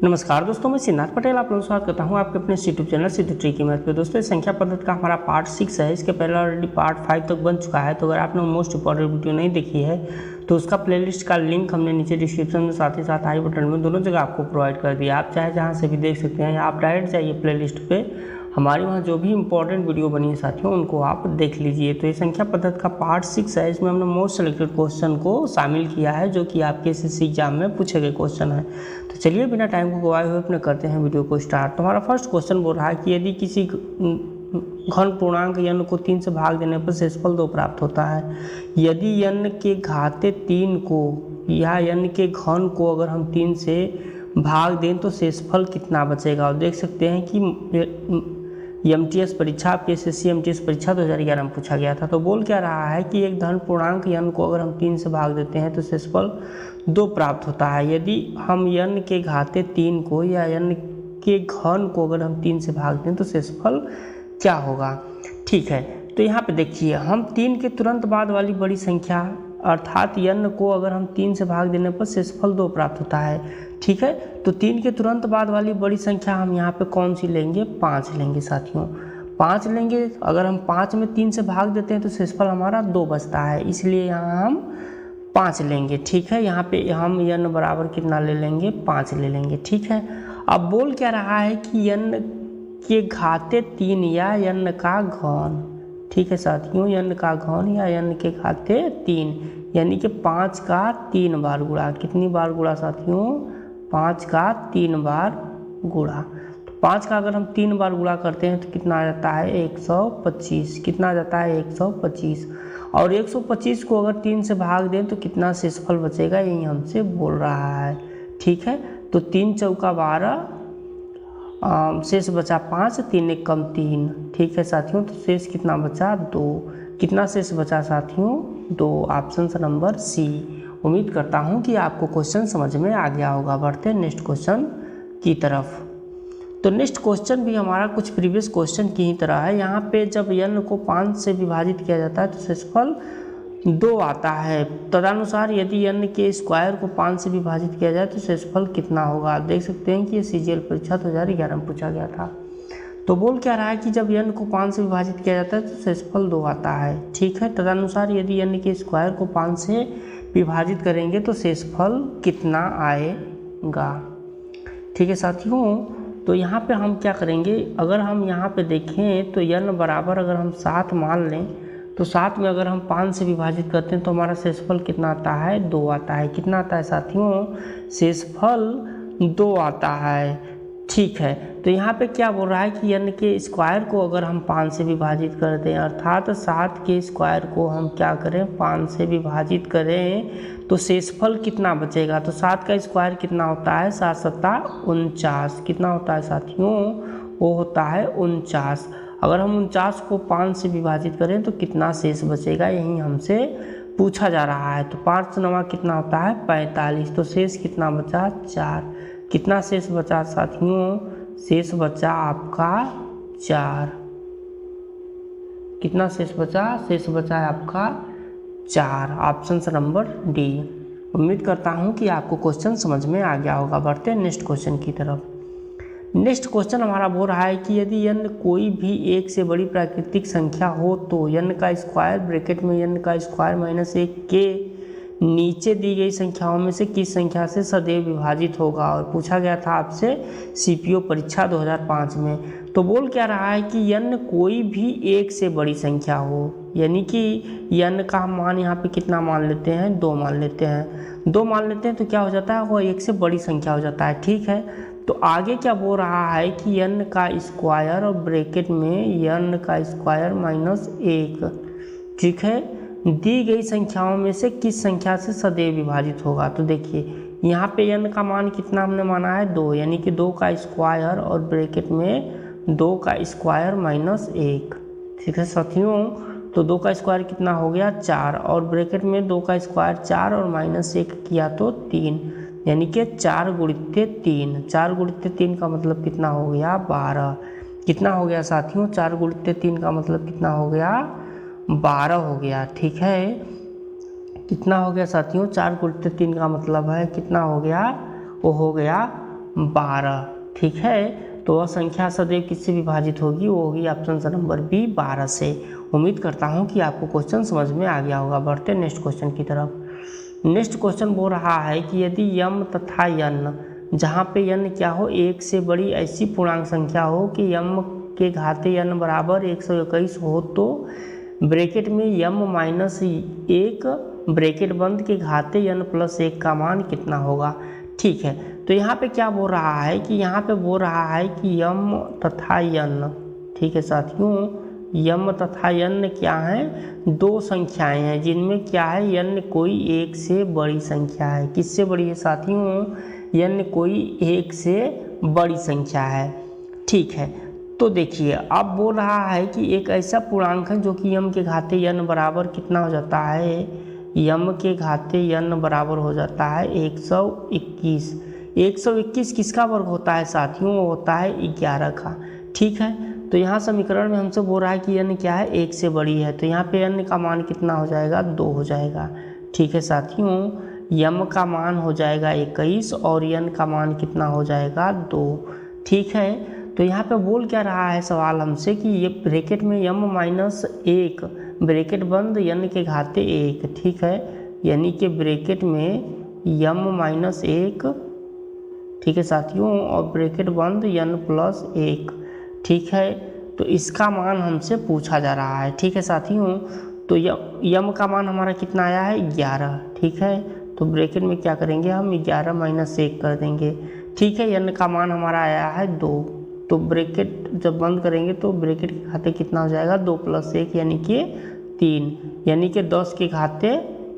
नमस्कार दोस्तों, मैं सिद्धार्थ पटेल आप लोगों का स्वागत करता हूं आपके अपने यूट्यूब चैनल सिद्धू ट्री की मैथ पे। दोस्तों इस संख्या पद्धति का हमारा पार्ट 6 है। इसके पहले ऑलरेडी पार्ट 5 तक बन चुका है। तो अगर आपने मोस्ट इंपॉर्टेंट वीडियो नहीं देखी है तो उसका प्लेलिस्ट का लिंक हमने नीचे डिस्क्रिप्शन में साथ ही साथ आई बटन में दोनों जगह आपको प्रोवाइड कर दिया। आप चाहे जहाँ से भी देख सकते हैं या आप डायरेक्ट जाइए प्ले लिस्ट पर, हमारे वहाँ जो भी इंपॉर्टेंट वीडियो बनी है साथियों उनको आप देख लीजिए। तो ये संख्या पद्धति का पार्ट 6 है। इसमें हमने मोस्ट सेलेक्टेड क्वेश्चन को शामिल किया है जो कि आपके एसएससी एग्जाम में पूछे गए क्वेश्चन है। तो चलिए बिना टाइम को गवाए हुए अपने करते हैं वीडियो को स्टार्ट। तो हमारा फर्स्ट क्वेश्चन बोल रहा है कि यदि किसी घन पूर्णांक n को 3 से भाग देने पर शेषफल 2 प्राप्त होता है। यदि n के घाते 3 को या n के घन को अगर हम 3 से भाग दें तो शेषफल कितना बचेगा। और देख सकते हैं कि एमटीएस परीक्षा, आपके एसएससी एमटीएस परीक्षा 2011 में पूछा गया था। तो बोल क्या रहा है कि एक धन पूर्णांक n को अगर हम 3 से भाग देते हैं तो शेषफल 2 प्राप्त होता है। यदि हम n के घाते 3 को या n के घन को अगर हम 3 से भाग दें तो शेषफल क्या होगा। ठीक है, तो यहाँ पे देखिए हम 3 के तुरंत बाद वाली बड़ी संख्या अर्थात n को अगर हम 3 से भाग देने पर शेषफल 2 प्राप्त होता है। ठीक है, तो 3 के तुरंत बाद वाली बड़ी संख्या हम यहाँ पे कौन सी लेंगे, 5 लेंगे साथियों, 5 लेंगे। अगर हम 5 में 3 से भाग देते हैं तो शेषफल हमारा 2 बचता है, इसलिए यहाँ हम 5 लेंगे। ठीक है, यहाँ पे हम n बराबर कितना ले लेंगे, 5 ले लेंगे। ठीक है, अब बोल क्या रहा है कि n के घाते 3 या n का घन। ठीक है साथियों, n का घन या n के घाते 3 यानी कि 5 का 3 बार गुणा। कितनी बार गुणा साथियों, 5 का 3 बार गुणा। तो 5 का अगर हम 3 बार गुणा करते हैं तो कितना आ जाता है, 125। कितना आ जाता है, 125। और 125 को अगर 3 से भाग दें तो कितना शेषफल बचेगा, यही हमसे बोल रहा है। ठीक है, तो 3 चौका 12, शेष बचा 5, 3 एक कम 3। ठीक है साथियों, तो शेष कितना बचा, 2। कितना शेष बचा साथियों, 2। Option number C. उम्मीद करता हूं कि आपको क्वेश्चन समझ में आ गया होगा। बढ़ते हैं नेक्स्ट क्वेश्चन की तरफ। तो नेक्स्ट क्वेश्चन भी हमारा कुछ प्रीवियस क्वेश्चन की ही तरह है। यहाँ पे जब n को 5 से विभाजित किया जाता है तो शेषफल 2 आता है। तदनुसार यदि n के स्क्वायर को 5 से विभाजित किया जाए तो शेषफल कितना होगा। आप देख सकते हैं कि ये सीजीएल परीक्षा 2011 में पूछा गया था। तो बोल क्या रहा है कि जब n को 5 से विभाजित किया जाता है तो शेषफल 2 आता है। ठीक है, तदनुसार यदि n के स्क्वायर को 5 से विभाजित करेंगे तो शेषफल कितना आएगा। ठीक है साथियों, तो यहाँ पे हम क्या करेंगे, अगर हम यहाँ पे देखें तो n बराबर अगर हम 7 मान लें तो 7 में अगर हम 5 से विभाजित करते हैं तो हमारा शेषफल कितना आता है, 2 आता है। कितना आता है साथियों, शेषफल 2 आता है। ठीक है, तो यहाँ पे क्या बोल रहा है कि n के स्क्वायर को अगर हम 5 से विभाजित कर दें अर्थात 7 के स्क्वायर को हम क्या करें, 5 से विभाजित करें तो शेषफल कितना बचेगा। तो 7 का स्क्वायर कितना होता है, 7 सत्ता 49। कितना होता है साथियों, वो होता है 49। अगर हम 49 को 5 से विभाजित करें तो कितना शेष बचेगा, यही हमसे पूछा जा रहा है। तो 5 9 कितना होता है, 45। तो शेष कितना बचा, 4। कितना शेष बचा साथियों, शेष बचा आपका 4। कितना शेष बचा, शेष बचा है आपका 4। Option number D. उम्मीद करता हूं कि आपको क्वेश्चन समझ में आ गया होगा। बढ़ते हैं नेक्स्ट क्वेश्चन की तरफ। नेक्स्ट क्वेश्चन हमारा बोल रहा है कि यदि n कोई भी 1 से बड़ी प्राकृतिक संख्या हो तो n का स्क्वायर ब्रैकेट में n का स्क्वायर माइनस 1 के नीचे दी गई संख्याओं में से किस संख्या से सदैव विभाजित होगा। और पूछा गया था आपसे सीपीओ परीक्षा 2005 में। तो बोल क्या रहा है कि n कोई भी 1 से बड़ी संख्या हो, यानी कि n का मान यहाँ पे कितना मान लेते हैं, 2 मान लेते हैं। 2 मान लेते हैं तो क्या हो जाता है, वो 1 से बड़ी संख्या हो जाता है। ठीक है, तो आगे क्या बोल रहा है कि n का स्क्वायर और ब्रैकेट में n का स्क्वायर माइनस 1। ठीक है, दी गई संख्याओं में से किस संख्या से सदैव विभाजित होगा। तो देखिए यहाँ पे n का मान कितना हमने माना है, 2, यानी कि 2 का स्क्वायर और ब्रैकेट में 2 का स्क्वायर माइनस 1। ठीक है साथियों, तो 2 का स्क्वायर कितना हो गया, 4, और ब्रैकेट में 2 का स्क्वायर 4 और माइनस 1 किया तो 3, यानी कि 4 गुणित 3। 4 गुणित 3 का मतलब कितना हो गया, 12। कितना हो गया साथियों, 4 गुणित 3 का मतलब कितना हो गया, 12 हो गया। ठीक है, कितना हो गया साथियों, 4 गुणित 3 का मतलब है कितना हो गया, वो हो गया 12। ठीक है, तो वह संख्या सदैव किससे विभाजित होगी, वो होगी ऑप्शन नंबर बी 12 से। उम्मीद करता हूँ कि आपको क्वेश्चन समझ में आ गया होगा। बढ़ते नेक्स्ट क्वेश्चन की तरफ। नेक्स्ट क्वेश्चन बोल रहा है कि यदि यम तथा यन, जहाँ पे यन क्या हो, एक से बड़ी ऐसी पूर्णांक संख्या हो कि यम के घाते यन बराबर 121 हो, तो ब्रैकेट में यम माइनस 1 ब्रैकेट बंद के घाते यन प्लस 1 का मान कितना होगा। ठीक है, तो यहाँ पे क्या बोल रहा है कि यहाँ पे बोल रहा है कि यम तथा यन, ठीक है साथियों, यम तथा यन क्या है, दो संख्याएं हैं जिनमें क्या है, यन कोई एक से बड़ी संख्या है। किससे बड़ी है साथियों, यन कोई एक से बड़ी संख्या है। ठीक है, तो देखिए अब बोल रहा है कि एक ऐसा पूर्णांक है जो कि यम के घाते यन बराबर कितना हो जाता है, यम के घाते यन बराबर हो जाता है 121। 121 किसका वर्ग होता है साथियों, वो होता है 11 का। ठीक है, तो यहाँ समीकरण में हमसे बोल रहा है कि यन क्या है, एक से बड़ी है, तो यहाँ पे यन का मान कितना हो जाएगा, 2 हो जाएगा। ठीक है साथियों, यम का मान हो जाएगा 21 और यन का मान कितना हो जाएगा, 2। ठीक है, तो यहाँ पे बोल क्या रहा है सवाल हमसे कि ये ब्रैकेट में यम माइनस 1 ब्रैकेट बंद यन के घाते 1। ठीक है, यानी कि ब्रैकेट में यम माइनस 1, ठीक है साथियों, और ब्रैकेट बंद यन प्लस 1। ठीक है, तो इसका मान हमसे पूछा जा रहा है। ठीक है साथियों, तो यम का मान हमारा कितना आया है, 11। ठीक है, तो ब्रैकेट में क्या करेंगे हम, 11 माइनस 1 कर देंगे। ठीक है, यन का मान हमारा आया है 2, तो ब्रैकेट जब बंद करेंगे तो ब्रैकेट के घाते कितना हो जाएगा, 2 प्लस 1 यानी कि 3, यानी कि 10 के घाते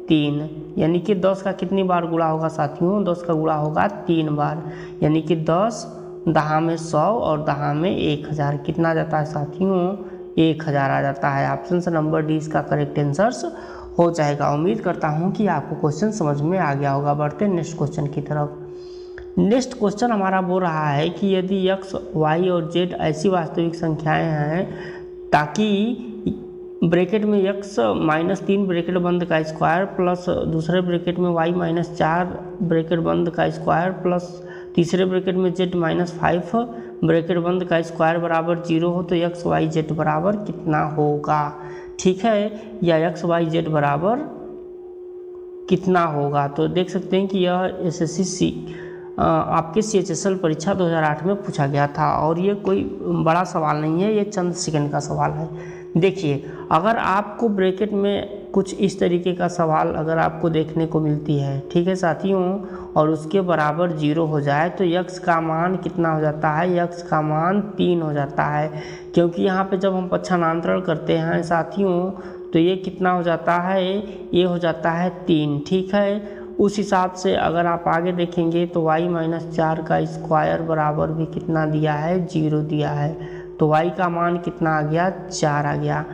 3, यानी कि 10 का कितनी बार गुणा होगा साथियों, 10 का गुणा होगा 3 बार, यानी कि 10 दहा में 100 और दहा में 1000, कितना आ जाता है साथियों, 1000 आ जाता है। ऑप्शन नंबर डी इसका करेक्ट आंसर हो जाएगा। उम्मीद करता हूँ कि आपको क्वेश्चन समझ में आ गया होगा। बढ़ते नेक्स्ट क्वेश्चन की तरफ। नेक्स्ट क्वेश्चन हमारा बोल रहा है कि यदि x, y और z ऐसी वास्तविक संख्याएं हैं ताकि ब्रैकेट में x माइनस 3 ब्रैकेट बंद का स्क्वायर प्लस दूसरे ब्रैकेट में y माइनस 4 ब्रैकेट बंद का स्क्वायर प्लस तीसरे ब्रैकेट में z माइनस 5 ब्रैकेट बंद का स्क्वायर बराबर 0 हो, तो x, y, z बराबर कितना होगा। ठीक है, या x, y, z बराबर कितना होगा। तो देख सकते हैं कि यह SSC आपके CHSL परीक्षा 2008 में पूछा गया था और ये कोई बड़ा सवाल नहीं है, ये चंद सेकंड का सवाल है। देखिए, अगर आपको ब्रैकेट में कुछ इस तरीके का सवाल अगर आपको देखने को मिलती है, ठीक है साथियों, और उसके बराबर 0 हो जाए तो x का मान कितना हो जाता है, x का मान 3 हो जाता है, क्योंकि यहाँ पे जब हम पक्षांतरण करते हैं साथियों तो ये कितना हो जाता है, ये हो जाता है 3। ठीक है, उस हिसाब से अगर आप आगे देखेंगे तो y माइनस 4 का स्क्वायर बराबर भी कितना दिया है, 0 दिया है, तो y का मान कितना आ गया, 4 आ गया।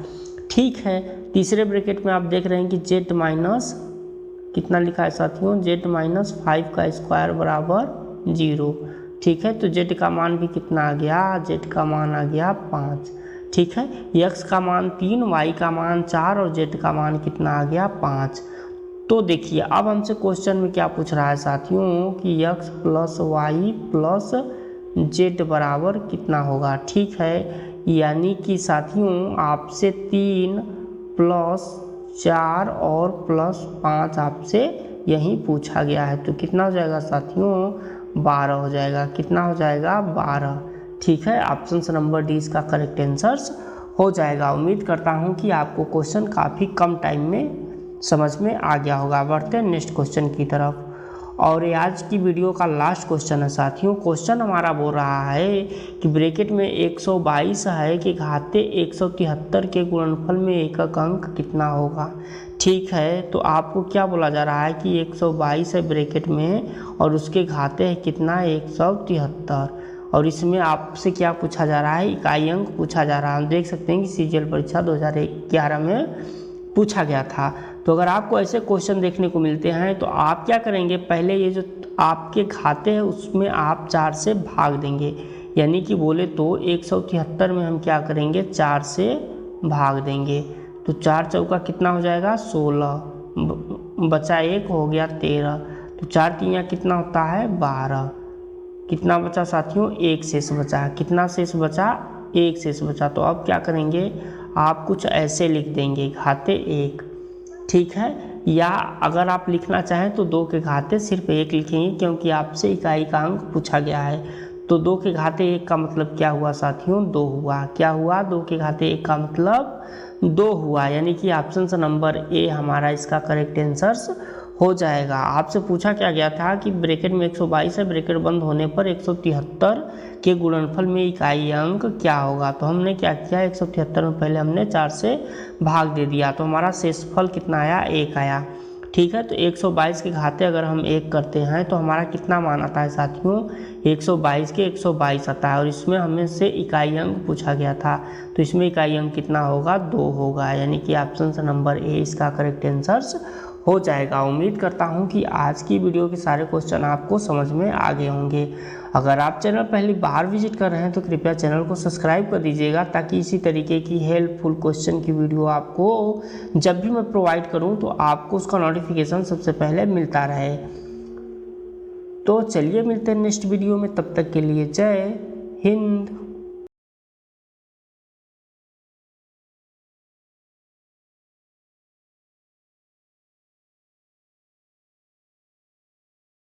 ठीक है, तीसरे ब्रैकेट में आप देख रहे हैं कि z माइनस कितना लिखा है साथियों, z माइनस 5 का स्क्वायर बराबर 0। ठीक है, तो z का मान भी कितना आ गया, z का मान आ गया 5। ठीक है, x का मान 3, y का मान 4 और z का मान कितना आ गया, 5। तो देखिए अब हमसे क्वेश्चन में क्या पूछ रहा है साथियों कि x plus Y plus Z बराबर कितना होगा। ठीक है, यानी कि साथियों आपसे 3 प्लस 4 और प्लस 5 आपसे यही पूछा गया है, तो कितना हो जाएगा साथियों, 12 हो जाएगा। कितना हो जाएगा, 12। ठीक है, ऑप्शन नंबर डी इसका करेक्ट आंसर हो जाएगा। उम्मीद करता हूँ कि आपको क्वेश्चन काफ़ी कम टाइम में समझ में आ गया होगा। बढ़ते हैं नेक्स्ट क्वेश्चन की तरफ, और ये आज की वीडियो का लास्ट क्वेश्चन है साथियों। क्वेश्चन हमारा बोल रहा है कि ब्रैकेट में 122 है कि घाते 173 के गुणनफल में एकक अंक कितना होगा। ठीक है, तो आपको क्या बोला जा रहा है कि 122 है ब्रैकेट में और उसके घाते है कितना, 173, और इसमें आपसे क्या पूछा जा रहा है, इकाई अंक पूछा जा रहा है। हम देख सकते हैं कि CGL परीक्षा 2011 में पूछा गया था। तो अगर आपको ऐसे क्वेश्चन देखने को मिलते हैं तो आप क्या करेंगे, पहले ये जो आपके खाते हैं उसमें आप 4 से भाग देंगे, यानी कि बोले तो 173 में हम क्या करेंगे, 4 से भाग देंगे, तो 4 चौका कितना हो जाएगा, 16, बचा 1 हो गया 13, तो 4 3 कितना होता है, 12। कितना बचा साथियों, 1 शेष बचा। कितना शेष बचा, 1 शेष बचा। तो अब क्या करेंगे, आप कुछ ऐसे लिख देंगे घाते 1, ठीक है। या अगर आप लिखना चाहें तो 2 के घाते सिर्फ 1 लिखेंगे, क्योंकि आपसे इकाई का अंक पूछा गया है। तो 2 के घाते 1 का मतलब क्या हुआ साथियों, 2 हुआ। क्या हुआ, 2 के घाते 1 का मतलब 2 हुआ। यानी कि ऑप्शन नंबर ए हमारा इसका करेक्ट आंसर हो जाएगा। आपसे पूछा क्या गया था कि ब्रैकेट में 122 है, ब्रैकेट बंद होने पर 173 के गुणनफल में इकाई अंक क्या होगा। तो हमने क्या किया, 173 में पहले हमने 4 से भाग दे दिया, तो हमारा शेषफल कितना आया, 1 आया, ठीक है। तो 122 के घाते अगर हम 1 करते हैं तो हमारा कितना मान आता है साथियों, 122 के 122 आता है। और इसमें हमें से इकाई अंक पूछा गया था, तो इसमें इकाई अंक कितना होगा, 2 होगा। यानी कि ऑप्शन नंबर ए इसका करेक्ट आंसर हो जाएगा। उम्मीद करता हूं कि आज की वीडियो के सारे क्वेश्चन आपको समझ में आ गए होंगे। अगर आप चैनल पहली बार विजिट कर रहे हैं तो कृपया चैनल को सब्सक्राइब कर दीजिएगा, ताकि इसी तरीके की हेल्पफुल क्वेश्चन की वीडियो आपको जब भी मैं प्रोवाइड करूं तो आपको उसका नोटिफिकेशन सबसे पहले मिलता रहे। तो चलिए मिलते हैं नेक्स्ट वीडियो में, तब तक के लिए जय हिंद।